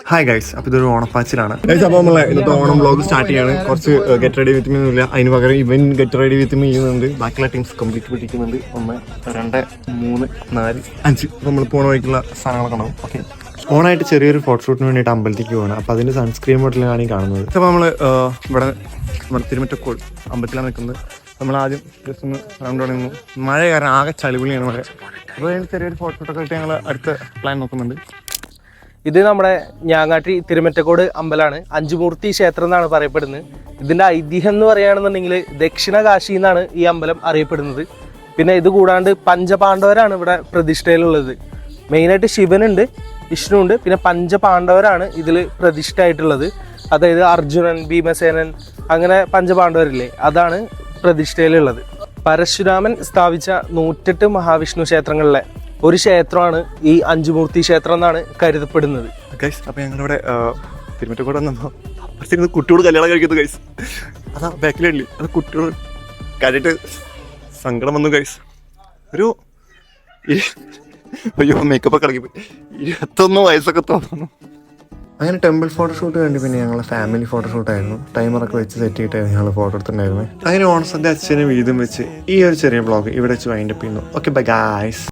Hi guys, അപ്പോൾ ഇതൊരു ഓണപ്പാച്ചിലാണ് guys. അപ്പോൾ നമ്മൾ ഇന്നത്തെ ഓണം വ്ളോഗ് സ്റ്റാർട്ട് ചെയ്യാണ്. കുറച്ച് ഗെറ്റ് റെഡി വിത്ത് മീ ഒന്നുമില്ല, അതിന് പകരം ഇവൻ ഗെറ്റ് റെഡി വിത്ത് മീ ചെയ്യുന്നുണ്ട്. ബാക്കിയുള്ള ടീംസ് കംപ്ലീറ്റ് പിടിക്കുന്നുണ്ട്. 1, 2, 3, 4, 5 നമ്മൾ പോണ വഴിക്കുള്ള സാധനങ്ങളൊക്കെ ഉണ്ടാവും. ഓക്കെ, ഓണായിട്ട് ചെറിയൊരു ഫോട്ടോഷൂട്ടിന് വേണ്ടിയിട്ട് അമ്പലത്തിലേക്ക് പോകണം. അപ്പോൾ അതിൻ്റെ സൺസ്ക്രീൻ ബോട്ടിലാണ് ഈ കാണുന്നത്. അപ്പോൾ നമ്മൾ ഇവിടെ തിരുമറ്റക്കോട് അമ്പലത്തിലാണ് നിൽക്കുന്നത്. നമ്മൾ ആദ്യം ജസ്റ്റ് ഒന്ന് റൗണ്ട് തുടങ്ങുന്നു. മഴ കാരണം ആകെ ചളിപൊളിയാണ് മഴ. അപ്പോൾ അതിന് ചെറിയൊരു ഫോട്ടോഷൂട്ടൊക്കെ ആയിട്ട് ഞങ്ങൾ അടുത്ത പ്ലാൻ നോക്കുന്നുണ്ട്. ഇത് നമ്മുടെ ഞാങ്ങാട്ടി തിരുമറ്റക്കോട് അമ്പലമാണ്. അഞ്ചുമൂർത്തി ക്ഷേത്രം എന്നാണ് പറയപ്പെടുന്നത്. ഇതിൻ്റെ ഐതിഹ്യം എന്ന് പറയുകയാണെന്നുണ്ടെങ്കിൽ ദക്ഷിണ കാശി എന്നാണ് ഈ അമ്പലം അറിയപ്പെടുന്നത്. പിന്നെ ഇത് കൂടാണ്ട് പഞ്ചപാണ്ഡവരാണ് ഇവിടെ പ്രതിഷ്ഠയിലുള്ളത്. മെയിനായിട്ട് ശിവനുണ്ട്, വിഷ്ണുവുണ്ട്, പിന്നെ പഞ്ചപാണ്ഡവരാണ് ഇതിൽ പ്രതിഷ്ഠയായിട്ടുള്ളത്. അതായത് അർജുനൻ, ഭീമസേനൻ, അങ്ങനെ പഞ്ചപാണ്ഡവരില്ലേ, അതാണ് പ്രതിഷ്ഠയിലുള്ളത്. പരശുരാമൻ സ്ഥാപിച്ച 108 മഹാവിഷ്ണു ക്ഷേത്രങ്ങളിലെ ഒരു ക്ഷേത്രമാണ് ഈ അഞ്ചുമൂർത്തി ക്ഷേത്രം എന്നാണ് കരുതപ്പെടുന്നത്. ഗൈസ്, അപ്പോൾ ഞങ്ങളിവിടെ തിരുമറ്റക്കോട് വന്നപ്പോൾ കുട്ടിയോട് കല്യാണം കഴിക്കുന്നത് ഗൈസ്. അതാ ബാക്കിലല്ലേ, അത് കുട്ടിയോട് കാര്യമായിട്ട് സങ്കടം വന്നു ഗൈസ്. ഒരു അയ്യോ മേക്കപ്പ് ഒക്കെ കളിക്കും, 21 വയസ്സൊക്കെ തോന്നുന്നു. അങ്ങനെ ടെമ്പിൾ ഫോട്ടോഷൂട്ട് കണ്ടി പിന്നെ ഞങ്ങളെ ഫാമിലി ഫോട്ടോഷൂട്ടായിരുന്നു. ടൈമറൊക്കെ വെച്ച് സെറ്റ് ചെയ്തിട്ടായിരുന്നു ഞങ്ങൾ ഫോട്ടോ എടുത്തിട്ടുണ്ടായിരുന്നത്. അങ്ങനെ ഓണസദ്യ അച്ഛനെ വീതം വെച്ച് ഈ ഒരു ചെറിയ വ്ളോഗ് ഇവിടെ വെച്ച് വൈൻഡപ്പ് ചെയ്യുന്നു. Okay, bye guys.